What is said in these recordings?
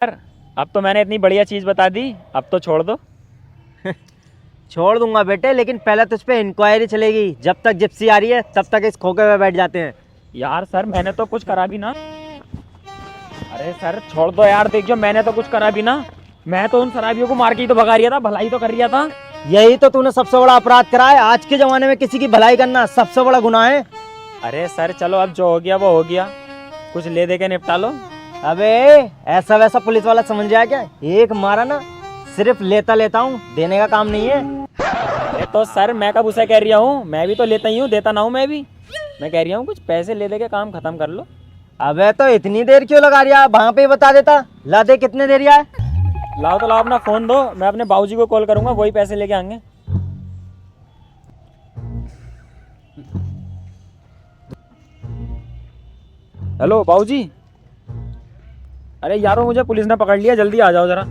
यार अब तो मैंने इतनी बढ़िया चीज़ बता दी, अब तो छोड़ दो। छोड़ दूंगा बेटे, लेकिन पहले तुझ पे इंक्वायरी चलेगी। जब तक जिप्सी आ रही है तब तक इस खोखे में बैठ जाते हैं। यार सर मैंने तो कुछ करा भी ना। अरे सर छोड़ दो यार, देखियो मैंने तो कुछ करा भी ना। मैं तो उन शराबियों को मार के ही तो भगा रिया था, भलाई तो कर रिया था। यही तो तूने सबसे बड़ा अपराध करा है। आज के जमाने में किसी की भलाई करना सबसे बड़ा गुनाह है। अरे सर चलो अब जो हो गया वो हो गया, कुछ ले दे के निपटा लो। अबे ऐसा वैसा पुलिस वाला समझ जाए क्या? एक मारा ना, सिर्फ लेता लेता हूँ, देने का काम नहीं है। अरे तो सर मैं कब उसे कह रिया हूँ, मैं भी तो लेता ही हूँ, देता ना हूँ मैं भी। मैं कह रिया हूँ कुछ पैसे ले दे के काम खत्म कर लो। अबे तो इतनी देर क्यों लगा रिया? वहां पे ही बता देता। ला दे, कितने देर है? लाओ तो लाओ, अपना फोन दो, मैं अपने बाबूजी को कॉल करूंगा, वही पैसे लेके आएंगे। हेलो बाबूजी। अरे यारो मुझे पुलिस ने पकड़ लिया, जल्दी आ जाओ जरा।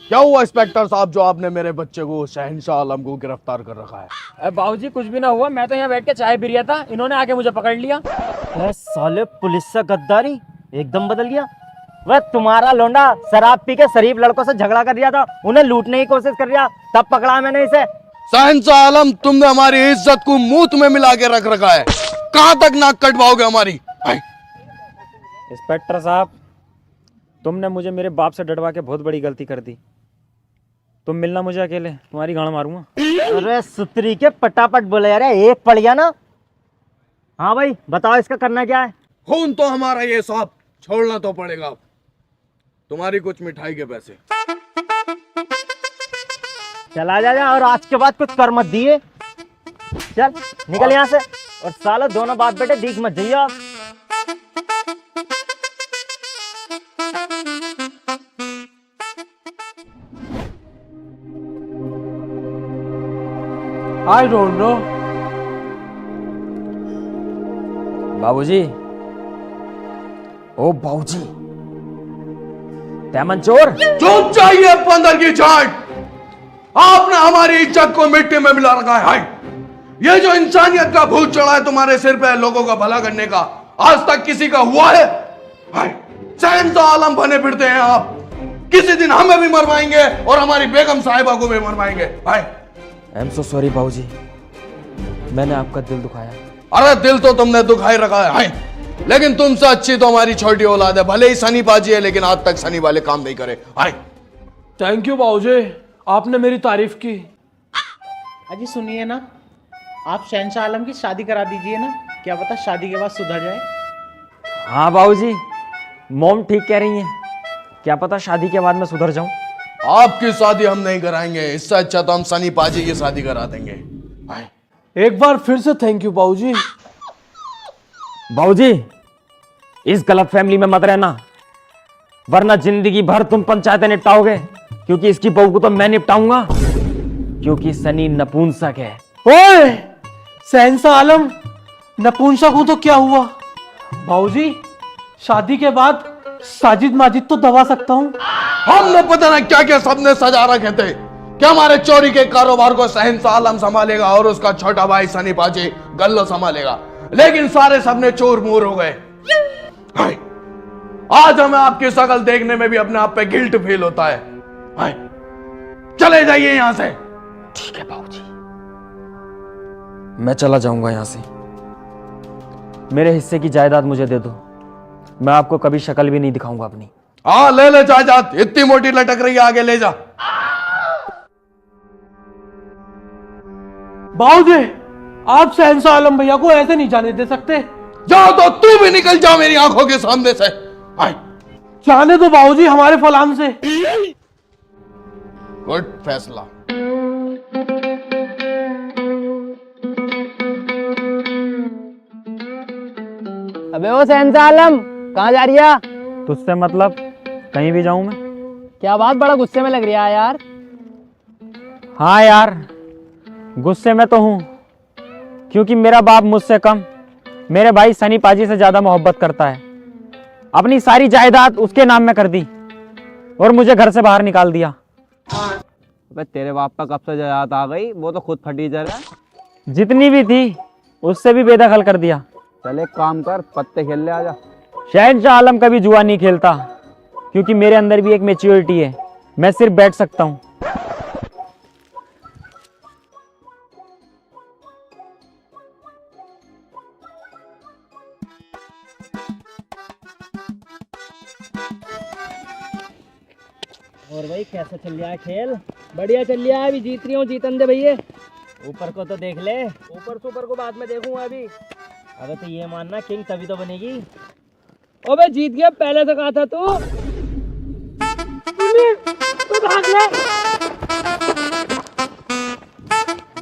क्या हुआ इंस्पेक्टर साहब, जो आपने मेरे बच्चे को शहंशाह आलम को गिरफ्तार कर रखा है? अरे बाबूजी कुछ भी ना हुआ, मैं तो यहाँ बैठ के चाय पी रहा था, इन्होंने आके मुझे पकड़ लिया। साले पुलिस से गद्दारी एकदम बदल गया। वह तुम्हारा लोंडा शराब पी के शरीफ लड़कों से झगड़ा कर रहा था, उन्हें लूटने की कोशिश कर रहा, तब पकड़ा मैंने इसे। शहंशाह आलम, तुमने हमारी इज्जत को मूत में मिला के रख रखा है। कहां तक नाक कटवाओगे हमारी? इंस्पेक्टर साहब तुमने मुझे मेरे बाप से डरवा के बहुत बड़ी गलती कर दी। तुम मिलना मुझे अकेले, तुम्हारी गांड मारूंगा। अरे सुतरी के पटापट बोले यार, एक पड़ गया ना। हाँ भाई बताओ, इसका करना क्या है? खून तो हमारा ये साहब, छोड़ना तो पड़ेगा। तुम्हारी कुछ मिठाई के पैसे। चला जा और आज के बाद कुछ कर मत दिए। चल निकल यहाँ से। और साला दोनों बाप बेटे दिख मत जाइए आप। I don't know. बाबूजी, ओ बाबूजी, तैमन चोर। चुप चाहिए बंदर की झाट। आपने हमारी इज्जत को मिट्टी में मिला रखा है। ये जो इंसानियत का भूत चढ़ा है तुम्हारे सिर पे लोगों का भला करने का, आज तक किसी का हुआ है? शहंशाह आलम बने फिरते हैं आप। किसी दिन हमें भी मरवाएंगे और हमारी बेगम साहिबा को भी मरवाएंगे। आई एम सो सॉरी बाबूजी, मैंने आपका दिल दुखाया। अरे दिल तो तुमने दुखाई रखा है, लेकिन तुमसे अच्छी तो हमारी छोटी औलाद है। भले ही सनी बाजी है, लेकिन आज तक सनी वाले काम नहीं करे। थैंक यू बाबूजी, आपने मेरी तारीफ की। अजी सुनिए ना, आप शहंशाह आलम की शादी करा दीजिए ना, क्या पता शादी के बाद सुधर जाए। हाँ बाबूजी, मॉम ठीक कह रही हैं, क्या पता शादी के बाद मैं सुधर जाऊं। आपकी शादी हम नहीं कराएंगे, इससे अच्छा तो हम सनी पाजी की शादी करा देंगे। एक बार फिर से थैंक यू बाबूजी। बाबूजी इस गलत फैमिली में मत रहना, वरना जिंदगी भर तुम पंचायतें निपटाओगे, क्योंकि इसकी बहू को तो मैं निपटाऊंगा, क्योंकि सनी नपुंसक है। ओए शहंशाह आलम, नपुंसक हूं तो क्या हुआ? बाबूजी शादी के बाद साजिद माजिद तो दबा सकता हूं। हमने पता ना क्या क्या सपने सजा रखे थे। क्या हमारे चोरी के कारोबार को शहंशाह आलम संभालेगा और उसका छोटा भाई सनी पाजी गल्लो संभालेगा, लेकिन सारे सपने चूर मूर हो गए। आज हमें आपकी शक्ल देखने में भी अपने आप पे गिल्ट फील होता है। चले जाइए यहां से। ठीक है बाबूजी, मैं चला जाऊंगा यहां से। मेरे हिस्से की जायदाद मुझे दे दो, मैं आपको कभी शक्ल भी नहीं दिखाऊंगा अपनी। हाँ ले ले जायदाद, इतनी मोटी लटक रही है, आगे ले जा। बाबूजी आप शहंशाह आलम भैया को ऐसे नहीं जाने दे सकते। जाओ तो तू भी निकल जा मेरी आंखों के सामने से। जाने दो बाबूजी हमारे फलान से। गुड फैसला। अबे ओ शहंशाह आलम, कहाँ जा रही है? तुझसे मतलब कहीं भी जाऊं मैं? क्या बात, बड़ा गुस्से में लग रही है यार। हाँ यार गुस्से में तो हूं, क्योंकि मेरा बाप मुझसे कम मेरे भाई सनी पाजी से ज्यादा मोहब्बत करता है। अपनी सारी जायदाद उसके नाम में कर दी और मुझे घर से बाहर निकाल दिया। अबे तेरे बाप का कब से जायदाद आ गई, वो तो खुद फटी जा रहा है। जितनी भी थी उससे भी बेदखल कर दिया। चल एक काम कर, पत्ते खेल ले आजा। शहंशाह आलम कभी जुआ नहीं खेलता क्योंकि मेरे अंदर भी एक मैच्योरिटी है। मैं सिर्फ बैठ सकता हूँ। और भाई कैसा चल रहा है खेल? बढ़िया चल रहा है, अभी जीत रही हूँ, जीतन दे भैया। ऊपर को तो देख ले, ऊपर सुपर को बाद में देखूंगा अभी। अबे तो ये मानना किंग तभी तो बनेगी। अबे जीत गया, पहले तो कहा था तू। भाग ले।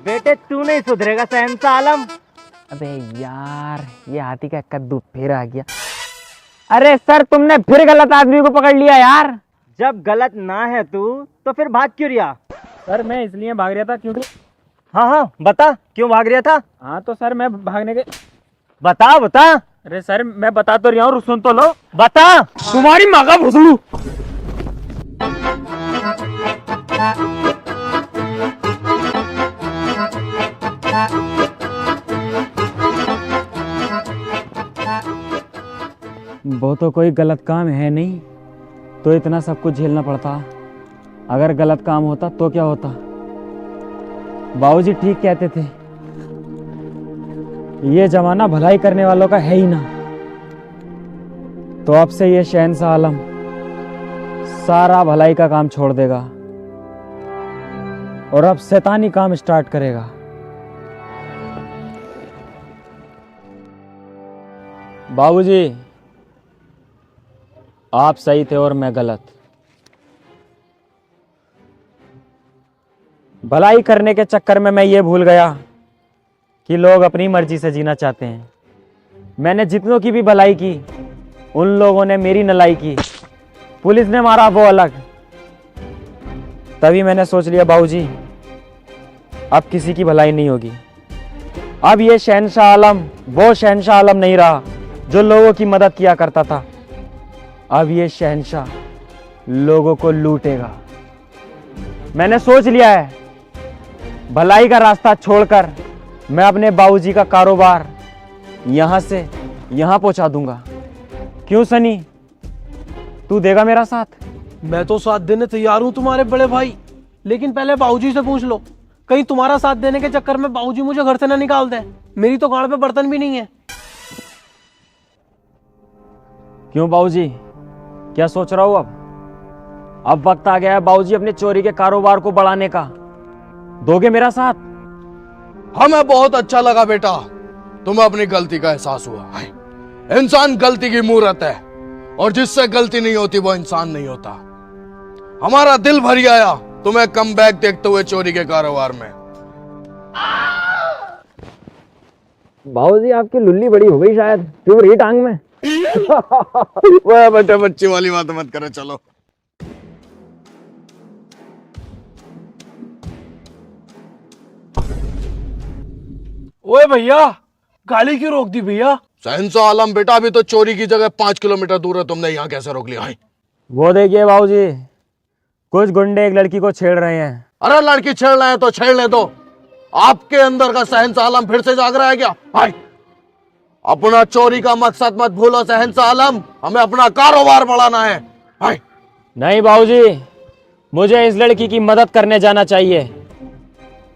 बेटे तू नहीं सुधरेगा शहंशाह आलम। अबे यार, ये हाथी का कद्दू फिर आ गया। अरे सर, तुमने फिर गलत आदमी को पकड़ लिया यार। जब गलत ना है तू तो फिर भाग क्यों रहा? सर मैं इसलिए भाग रहा था क्योंकि हाँ हाँ बता, क्यों भाग रहा था? हाँ तो सर मैं भागने के बता बता। अरे सर मैं बता तो रहा हूँ, सुन तो लो। बता। तुम्हारी माँ का भुसड़ू। वो तो कोई गलत काम है नहीं तो इतना सब कुछ झेलना पड़ता। अगर गलत काम होता तो क्या होता? बाबूजी ठीक कहते थे, ये जमाना भलाई करने वालों का है ही ना। तो अब से ये शहंशाह आलम सारा भलाई का काम छोड़ देगा और अब शैतानी काम स्टार्ट करेगा। बाबूजी आप सही थे और मैं गलत। भलाई करने के चक्कर में मैं ये भूल गया कि लोग अपनी मर्जी से जीना चाहते हैं। मैंने जितनों की भी भलाई की, उन लोगों ने मेरी नलाई की। पुलिस ने मारा वो अलग। तभी मैंने सोच लिया बाबूजी अब किसी की भलाई नहीं होगी। अब ये शहंशाह आलम वो शहंशाह आलम नहीं रहा जो लोगों की मदद किया करता था। अब ये शहंशाह लोगों को लूटेगा। मैंने सोच लिया है, भलाई का रास्ता छोड़कर मैं अपने बाबूजी का कारोबार यहां से यहां पहुंचा दूंगा। क्यों सनी, तू देगा मेरा साथ? मैं तो साथ देने तैयार हूँ तुम्हारे बड़े भाई, लेकिन पहले बाबूजी से पूछ लो, कहीं तुम्हारा साथ देने के चक्कर में बाबूजी मुझे घर से ना निकाल दें। मेरी तो गाड़ पे बर्तन भी नहीं है। क्यों बाबूजी, क्या सोच रहा हूं? अब वक्त आ गया है बाबूजी अपने चोरी के कारोबार को बढ़ाने का। दोगे मेरा साथ? हमें बहुत अच्छा लगा बेटा, तुम्हें अपनी गलती का एहसास हुआ है। इंसान गलती की मूरत है और जिससे गलती नहीं होती वो इंसान नहीं होता। हमारा दिल भर आया तुम्हें कम बैक देखते हुए चोरी के कारोबार में। बाबूजी आपकी लुल्ली बड़ी हो गई शायद, क्यों रही टांग में? वह बेटे बच्ची वाली बात मत करो, चलो। ओए भैया, गाड़ी क्यों रोक दी भैया? शहंशाह आलम बेटा, अभी तो चोरी की जगह 5 किलोमीटर दूर है, तुमने यहाँ कैसे रोक लिया है? वो देखिए बाबूजी, कुछ गुंडे एक लड़की को छेड़ रहे हैं। अरे लड़की छेड़ रहे हैं तो छेड़ने दो। आपके अंदर का शहंशाह आलम फिर से जाग रहा है क्या? हाय, अपना चोरी का मकसद मत भूलो शहंशाह आलम, हमें अपना कारोबार बढ़ाना है। हाय। नहीं बाबूजी, मुझे इस लड़की की मदद करने जाना चाहिए।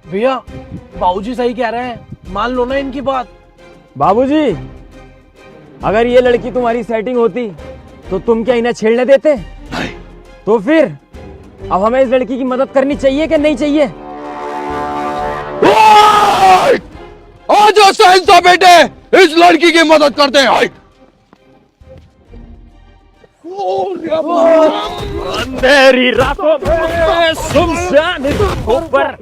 भैया बाबूजी सही कह रहे हैं, मान लो ना इनकी बात। बाबूजी, अगर ये लड़की तुम्हारी सेटिंग होती तो तुम क्या इन्हें छेड़ने देते? तो फिर अब हमें इस लड़की की मदद करनी चाहिए कि नहीं चाहिए? आ जाओ शहंशाह बेटे, इस लड़की की मदद करते हैं। हाय। अंधेरी रातों में सुनसान ऊपर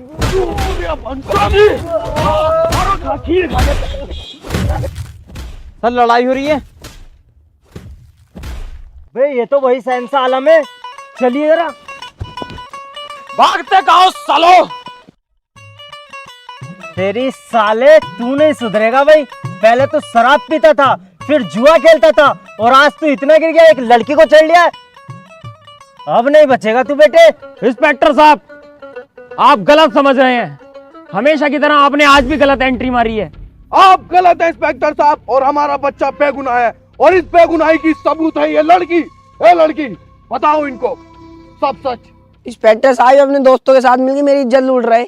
सर लड़ाई हो रही है। भाई ये तो वही शहंशाह आलम है, चलिए जरा। भागते कहो सालो। तेरी साले तू नहीं सुधरेगा भाई। पहले तो शराब पीता था, फिर जुआ खेलता था, और आज तू इतना गिर गया, एक लड़की को चढ़ लिया। अब नहीं बचेगा तू बेटे। इंस्पेक्टर साहब, आप गलत समझ रहे हैं। हमेशा की तरह आपने आज भी गलत एंट्री मारी है। आप गलत है इंस्पेक्टर साहब, और हमारा बच्चा बेगुनाह है, और इस बेगुनाही की सबूत है ये लड़की। ए लड़की, बताओ इनको सब सच। इंस्पेक्टर साहब अपने दोस्तों के साथ मिलकर मेरी इज्जत लूट रहे।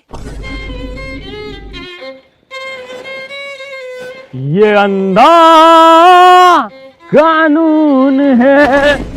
ये अंधा कानून है।